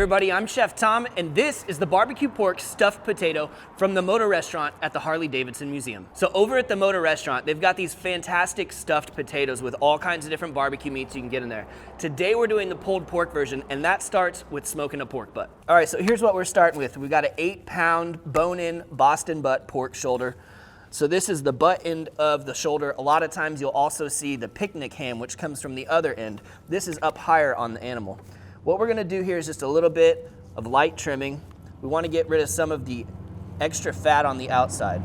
everybody, I'm Chef Tom, and this is the barbecue pork stuffed potato from the Motor Restaurant at the Harley-Davidson Museum. So over at the Motor Restaurant, they've got these fantastic stuffed potatoes with all kinds of different barbecue meats you can get in there. Today we're doing the pulled pork version, and that starts with smoking a pork butt. All right, so here's what we're starting with. We've got an 8-pound bone-in Boston butt pork shoulder. So this is the butt end of the shoulder. A lot of times you'll also see the picnic ham, which comes from the other end. This is up higher on the animal. What we're gonna do here is just a little bit of light trimming. We wanna get rid of some of the extra fat on the outside.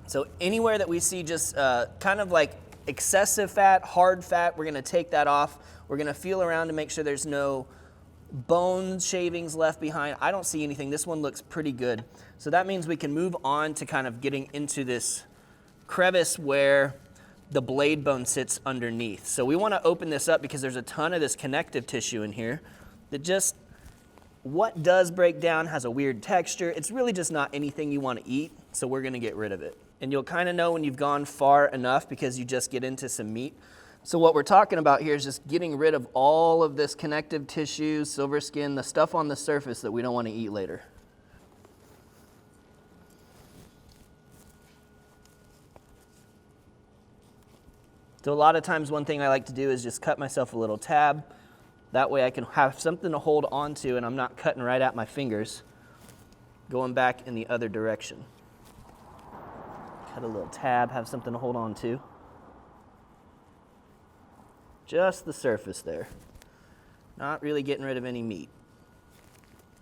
So anywhere that we see just kind of like excessive fat, hard fat, we're gonna take that off. We're gonna feel around to make sure there's no bone shavings left behind. I don't see anything. This one looks pretty good. So that means we can move on to kind of getting into this crevice where the blade bone sits underneath. So we want to open this up because there's a ton of this connective tissue in here that just, what does break down has a weird texture. It's really just not anything you want to eat, so we're going to get rid of it. And you'll kind of know when you've gone far enough because you just get into some meat. So what we're talking about here is just getting rid of all of this connective tissue, silver skin, the stuff on the surface that we don't want to eat later. So a lot of times one thing I like to do is just cut myself a little tab. That way I can have something to hold on to and I'm not cutting right at my fingers, going back in the other direction. Cut a little tab, have something to hold on to. Just the surface there. Not really getting rid of any meat.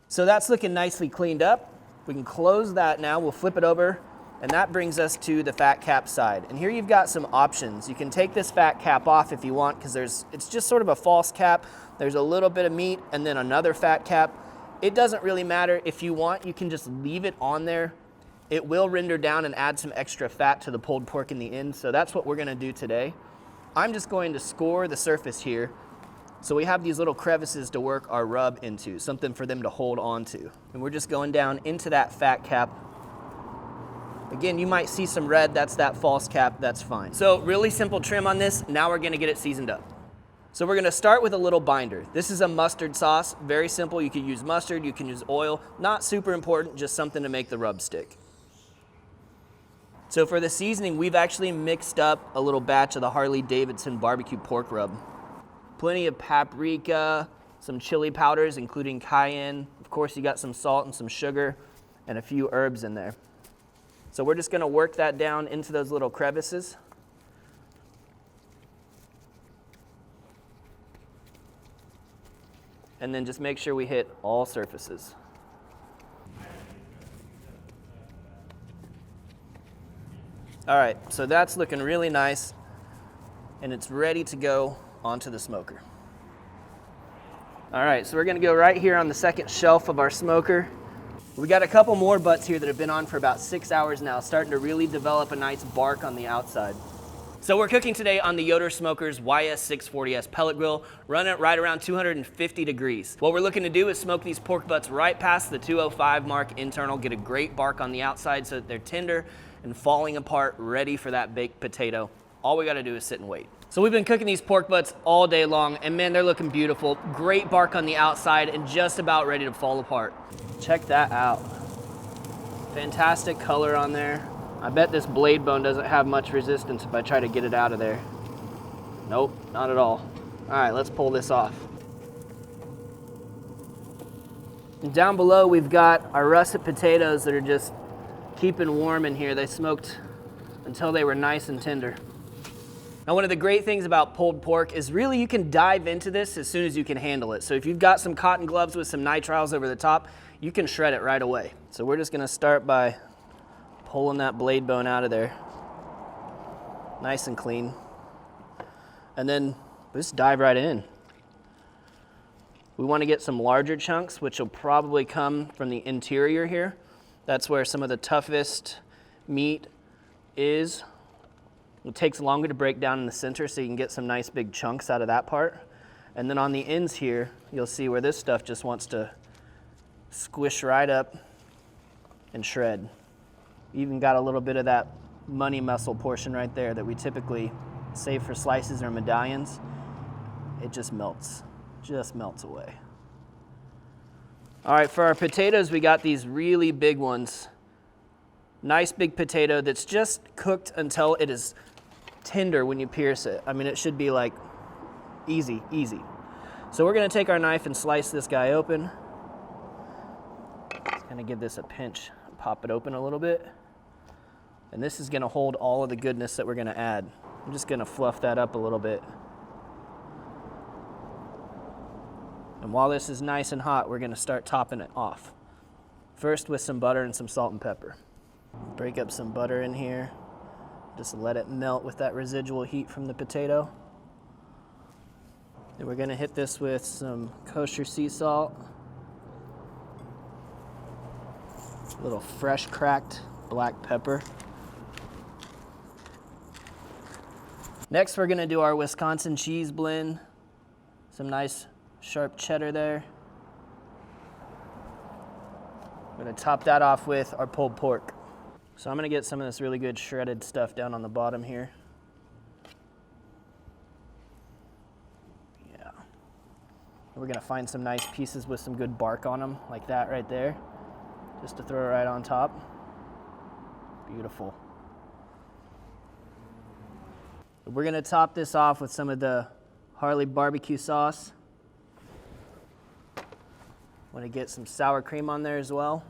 So that's looking nicely cleaned up. We can close that now. We'll flip it over. And that brings us to the fat cap side. And here you've got some options. You can take this fat cap off if you want because it's just sort of a false cap. There's a little bit of meat and then another fat cap. It doesn't really matter. If you want, you can just leave it on there. It will render down and add some extra fat to the pulled pork in the end. So that's what we're gonna do today. I'm just going to score the surface here. So we have these little crevices to work our rub into, something for them to hold on to. And we're just going down into that fat cap. Again, you might see some red, that's that false cap, that's fine. So really simple trim on this, now we're gonna get it seasoned up. So we're gonna start with a little binder. This is a mustard sauce, very simple. You can use mustard, you can use oil, not super important, just something to make the rub stick. So for the seasoning, we've actually mixed up a little batch of the Harley-Davidson barbecue pork rub. Plenty of paprika, some chili powders, including cayenne. Of course, you got some salt and some sugar and a few herbs in there. So we're just gonna work that down into those little crevices. And then just make sure we hit all surfaces. All right, so that's looking really nice and it's ready to go onto the smoker. All right, so we're gonna go right here on the second shelf of our smoker. We got a couple more butts here that have been on for about 6 hours now, starting to really develop a nice bark on the outside. So we're cooking today on the Yoder Smokers YS640S pellet grill, running it right around 250 degrees. What we're looking to do is smoke these pork butts right past the 205 mark internal, get a great bark on the outside so that they're tender and falling apart, ready for that baked potato. All we gotta do is sit and wait. So we've been cooking these pork butts all day long, and man, they're looking beautiful. Great bark on the outside and just about ready to fall apart. Check that out. Fantastic color on there. I bet this blade bone doesn't have much resistance if I try to get it out of there. Nope, not at all. All right, let's pull this off. And down below, we've got our russet potatoes that are just keeping warm in here. They smoked until they were nice and tender. Now, one of the great things about pulled pork is really you can dive into this as soon as you can handle it. So if you've got some cotton gloves with some nitriles over the top, you can shred it right away. So we're just gonna start by pulling that blade bone out of there. Nice and clean. And then just dive right in. We wanna get some larger chunks, which will probably come from the interior here. That's where some of the toughest meat is. It takes longer to break down in the center so you can get some nice big chunks out of that part. And then on the ends here, you'll see where this stuff just wants to squish right up and shred. Even got a little bit of that money muscle portion right there that we typically save for slices or medallions. It just melts away. All right, for our potatoes, we got these really big ones. Nice big potato that's just cooked until it is tender when you pierce it. I mean, it should be like easy, easy. So we're gonna take our knife and slice this guy open. Just gonna give this a pinch, pop it open a little bit. And this is gonna hold all of the goodness that we're gonna add. I'm just gonna fluff that up a little bit. And while this is nice and hot, we're gonna start topping it off. First with some butter and some salt and pepper. Break up some butter in here. Just let it melt with that residual heat from the potato. Then we're gonna hit this with some kosher sea salt. A little fresh cracked black pepper. Next, we're gonna do our Wisconsin cheese blend. Some nice sharp cheddar there. We're gonna top that off with our pulled pork. So I'm gonna get some of this really good shredded stuff down on the bottom here. Yeah. We're gonna find some nice pieces with some good bark on them, like that right there, just to throw it right on top. Beautiful. We're gonna top this off with some of the Harley barbecue sauce. Want to get some sour cream on there as well.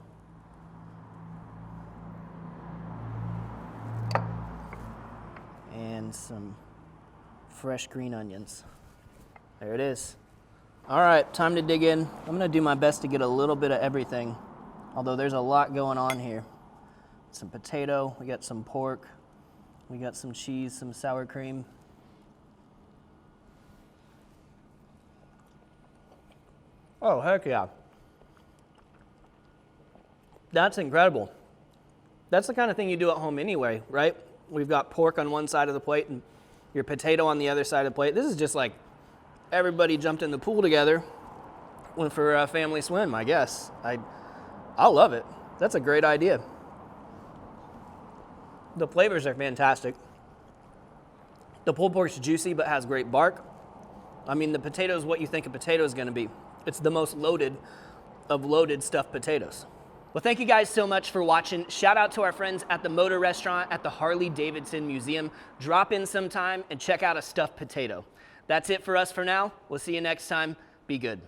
And some fresh green onions. There it is. All right, time to dig in. I'm gonna do my best to get a little bit of everything, although there's a lot going on here. Some potato, we got some pork, we got some cheese, some sour cream. Oh, heck yeah. That's incredible. That's the kind of thing you do at home anyway, right? We've got pork on one side of the plate and your potato on the other side of the plate. This is just like everybody jumped in the pool together, went for a family swim, I guess. I'll love it. That's a great idea. The flavors are fantastic. The pulled pork's juicy but has great bark. I mean, the potato is what you think a potato is gonna be. It's the most loaded of loaded stuffed potatoes. Well, thank you guys so much for watching. Shout out to our friends at the Motor Restaurant at the Harley-Davidson Museum. Drop in sometime and check out a stuffed potato. That's it for us for now. We'll see you next time. Be good.